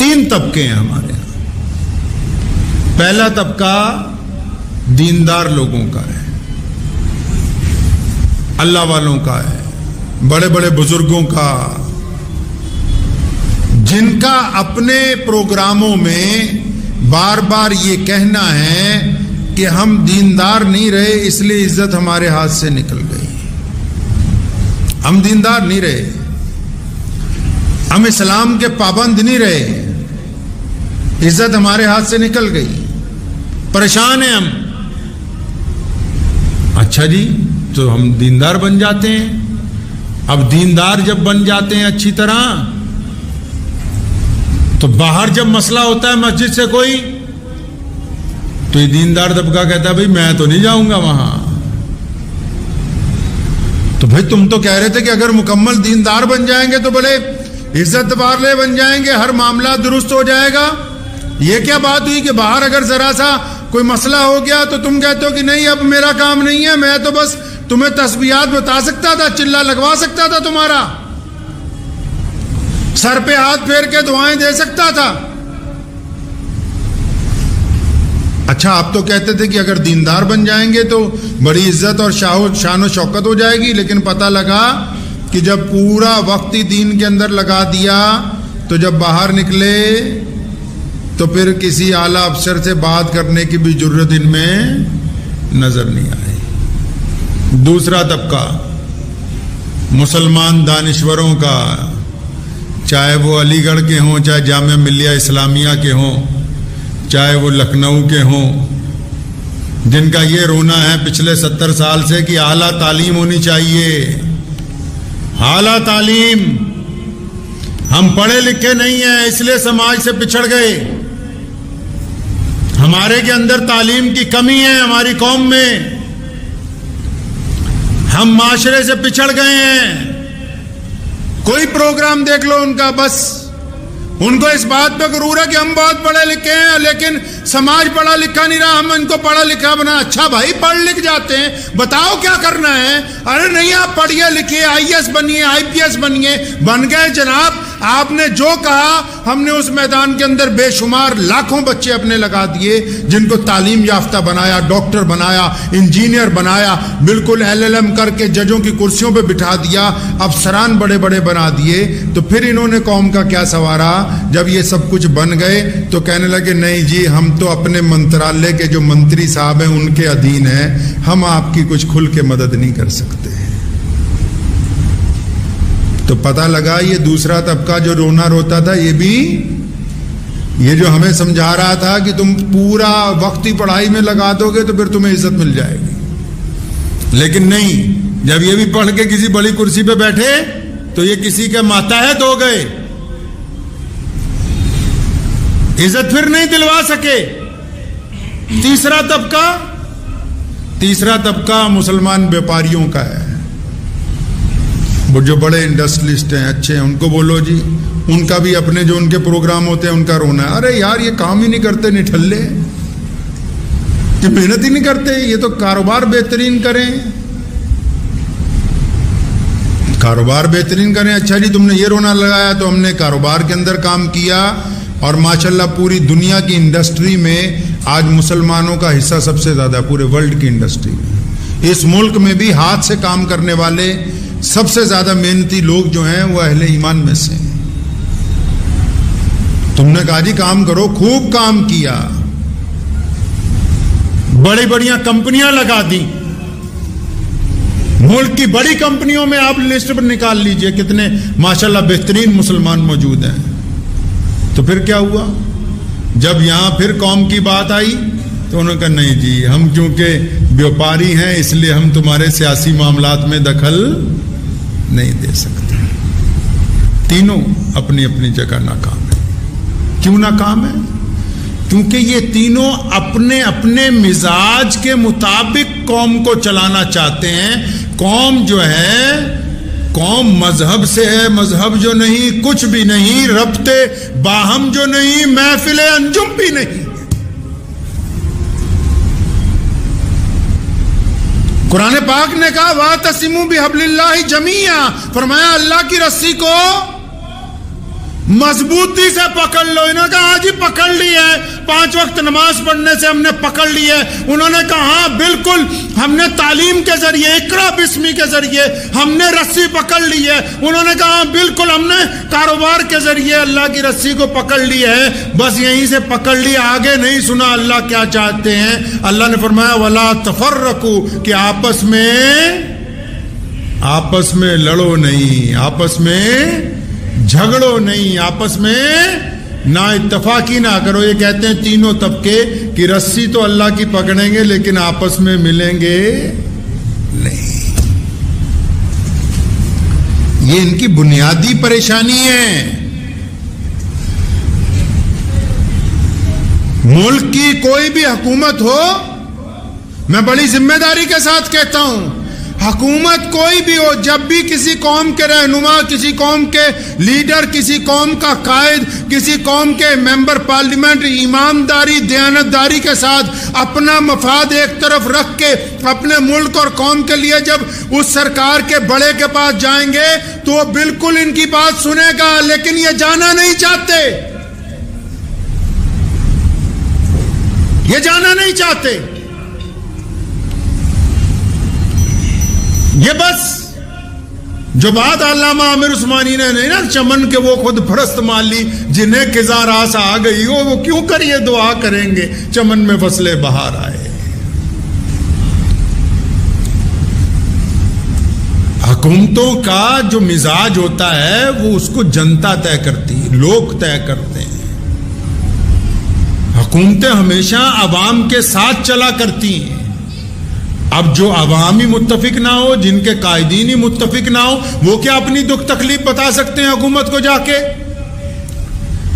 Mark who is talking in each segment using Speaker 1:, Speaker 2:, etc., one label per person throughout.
Speaker 1: तीन तबके हैं हमारे यहां। पहला तबका दीनदार लोगों का है, अल्लाह वालों का है, बड़े बड़े बुजुर्गों का, जिनका अपने प्रोग्रामों में बार बार ये कहना है कि हम दीनदार नहीं रहे इसलिए इज्जत हमारे हाथ से निकल गई, हम दीनदार नहीं रहे, हम इस्लाम के पाबंद नहीं रहे, इज्जत हमारे हाथ से निकल गई, परेशान हैं हम। अच्छा जी, तो हम दीनदार बन जाते हैं। अब दीनदार जब बन जाते हैं अच्छी तरह, तो बाहर जब मसला होता है मस्जिद से कोई, तो ये दीनदार तबका कहता है भाई मैं तो नहीं जाऊंगा वहां। तो भाई तुम तो कह रहे थे कि अगर मुकम्मल दीनदार बन जाएंगे तो बड़े इज्जत वाले बन जाएंगे, हर मामला दुरुस्त हो जाएगा। ये क्या बात हुई कि बाहर अगर जरा सा कोई मसला हो गया तो तुम कहते हो कि नहीं अब मेरा काम नहीं है, मैं तो बस तुम्हें तस्बीहात बता सकता था, चिल्ला लगवा सकता था, तुम्हारा सर पे हाथ फेर के दुआएं दे सकता था। अच्छा, आप तो कहते थे कि अगर दीनदार बन जाएंगे तो बड़ी इज्जत और शान और शौकत हो जाएगी, लेकिन पता लगा कि जब पूरा वक्त ही दीन के अंदर लगा दिया तो जब बाहर निकले तो फिर किसी आला अफसर से बात करने की भी जरूरत इनमें नजर नहीं आई। दूसरा तबका मुसलमान दानिश्वरों का, चाहे वो अलीगढ़ के हों, चाहे जामिया मिल्लिया इस्लामिया के हों, चाहे वो लखनऊ के हों, जिनका ये रोना है पिछले 70 साल से कि आला तालीम होनी चाहिए, आला तालीम। हम पढ़े लिखे नहीं हैं इसलिए समाज से पिछड़ गए, हमारे के अंदर तालीम की कमी है, हमारी कौम में हम माशरे से पिछड़ गए हैं। कोई प्रोग्राम देख लो उनका, बस उनको इस बात पे गुरूर है कि हम बहुत पढ़े लिखे हैं, लेकिन समाज पढ़ा लिखा नहीं रहा, हम इनको पढ़ा लिखा बना। अच्छा भाई, पढ़ लिख जाते हैं, बताओ क्या करना है। अरे नहीं, आप पढ़िए लिखिए, आईएएस बनिए, आईपीएस बनिए, बन गए जनाब। आपने जो कहा हमने उस मैदान के अंदर बेशुमार लाखों बच्चे अपने लगा दिए, जिनको तालीम याफ्ता बनाया, डॉक्टर बनाया, इंजीनियर बनाया, बिल्कुल एलएलएम करके जजों की कुर्सियों पे बिठा दिया, अफसरान बड़े बड़े बना दिए। तो फिर इन्होंने कौम का क्या सवारा। जब ये सब कुछ बन गए तो कहने लगे नहीं जी, हम तो अपने मंत्रालय के जो मंत्री साहब हैं उनके अधीन हैं, हम आपकी कुछ खुल के मदद नहीं कर सकते। तो पता लगा ये दूसरा तबका जो रोना रोता था, ये भी ये जो हमें समझा रहा था कि तुम पूरा वक्त ही पढ़ाई में लगा दोगे तो फिर तुम्हें इज्जत मिल जाएगी, लेकिन नहीं, जब ये भी पढ़ के किसी बड़ी कुर्सी पे बैठे तो ये किसी के मातहत हो गए, इज्जत फिर नहीं दिलवा सके। तीसरा तबका मुसलमान व्यापारियों का है, वो जो बड़े इंडस्ट्रियलिस्ट हैं, अच्छे हैं, उनको बोलो जी, उनका भी अपने जो उनके प्रोग्राम होते हैं उनका रोना है। अरे यार, ये काम ही नहीं करते, निठल्ले, ये मेहनत ही नहीं करते, ये तो कारोबार बेहतरीन करें, कारोबार बेहतरीन करें। अच्छा जी, तुमने ये रोना लगाया तो हमने कारोबार के अंदर काम किया, और माशाल्लाह पूरी दुनिया की इंडस्ट्री में आज मुसलमानों का हिस्सा सबसे ज्यादा, पूरे वर्ल्ड की इंडस्ट्री में। इस मुल्क में भी हाथ से काम करने वाले सबसे ज्यादा मेहनती लोग जो हैं वो अहले ईमान में से। तुमने कहा जी काम करो, खूब काम किया, बड़ी बढ़िया कंपनियां लगा दी, मुल्क की बड़ी कंपनियों में आप लिस्ट पर निकाल लीजिए कितने माशाल्लाह बेहतरीन मुसलमान मौजूद हैं। तो फिर क्या हुआ, जब यहां फिर कौम की बात आई तो उन्होंने कहा नहीं जी, हम क्योंकि व्यापारी हैं इसलिए हम तुम्हारे सियासी मामलात में दखल नहीं दे सकते। तीनों अपनी अपनी जगह नाकाम है। क्यों नाकाम है? क्योंकि ये तीनों अपने अपने मिजाज के मुताबिक कौम को चलाना चाहते हैं। कौम जो है, कौम मजहब से है, मजहब जो नहीं, कुछ भी नहीं, रब्ते बाहम जो नहीं, महफिले अंजुम भी नहीं। कुरान पाक ने कहा वातसिमू बिहब्लिल्लाहि जमीआ, फरमाया अल्लाह की रस्सी को मजबूती से पकड़ लो। इन्होंने कहा हाँ जी पकड़ ली है, 5 वक्त नमाज पढ़ने से हमने पकड़ ली है। उन्होंने कहा हाँ बिल्कुल, हमने तालीम के जरिए, इकरा बिस्मी के जरिए हमने रस्सी पकड़ ली है। उन्होंने कहा हाँ बिल्कुल, हमने कारोबार के जरिए अल्लाह की रस्सी को पकड़ ली है, बस यहीं से पकड़ लिया, आगे नहीं सुना अल्लाह क्या चाहते हैं। अल्लाह ने फरमाया वला तफर्रकू, कि आपस में लड़ो नहीं, आपस में झगड़ो नहीं, आपस में ना इत्तफाकी ना करो। ये कहते हैं तीनों तबके कि रस्सी तो अल्लाह की पकड़ेंगे लेकिन आपस में मिलेंगे नहीं। ये इनकी बुनियादी परेशानी है। मुल्क की कोई भी हुकूमत हो, मैं बड़ी जिम्मेदारी के साथ कहता हूं, हुकूमत कोई भी हो, जब भी किसी कौम के रहनुमा, किसी कौम के लीडर, किसी कौम का कायद, किसी कौम के मेंबर पार्लियामेंट ईमानदारी दयानतदारी के साथ अपना मफाद एक तरफ रख के अपने मुल्क और कौम के लिए जब उस सरकार के बड़े के पास जाएंगे तो वो बिल्कुल इनकी बात सुनेगा, लेकिन ये जाना नहीं चाहते, ये जाना नहीं चाहते। ये बस जो बात अल्लामा आमिर उस्मानी ने नहीं ना, चमन के वो खुद फरस्त माली जिन्हें किज़ा रास आ गई हो, वो क्यों करिए दुआ करेंगे चमन में फसले बहार आए। हुकूमतों का जो मिजाज होता है वो उसको जनता तय करती है, लोग तय करते हैं। हुकूमतें हमेशा अवाम के साथ चला करती हैं। अब जो अवामी मुत्तफिक ना हो, जिनके कायदीन ही मुत्तफिक ना हो, वो क्या अपनी दुख तकलीफ बता सकते हैं हुकूमत को जाके?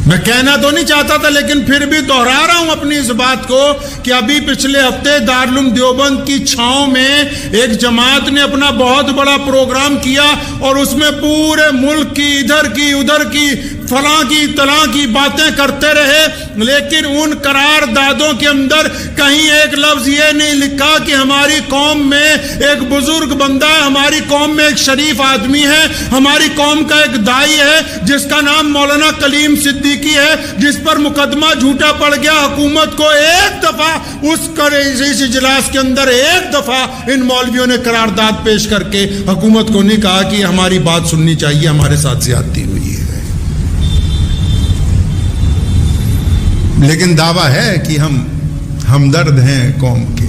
Speaker 1: मैं कहना तो नहीं चाहता था, लेकिन फिर भी दोहरा रहा हूं अपनी इस बात को कि अभी पिछले हफ्ते दारुल देवबंद की छांव में एक जमात ने अपना बहुत बड़ा प्रोग्राम किया और उसमें पूरे मुल्क की इधर की उधर की फलां की तलां की बातें करते रहे, लेकिन उन करारदादों के अंदर कहीं एक लफ्ज ये नहीं लिखा कि हमारी कौम में एक बुजुर्ग बंदा है, हमारी कौम में एक शरीफ आदमी है, हमारी कौम का एक दाई है जिसका नाम मौलाना कलीम सिद्दीकी है, जिस पर मुकदमा झूठा पड़ गया। हुकूमत को एक दफा इस इजलास के अंदर एक दफा इन मौलवियों ने करारदाद पेश करके हुकूमत को नहीं कहा कि हमारी बात सुननी चाहिए, हमारे साथ ज्यादती हुई है। लेकिन दावा है कि हम हमदर्द हैं कौम के।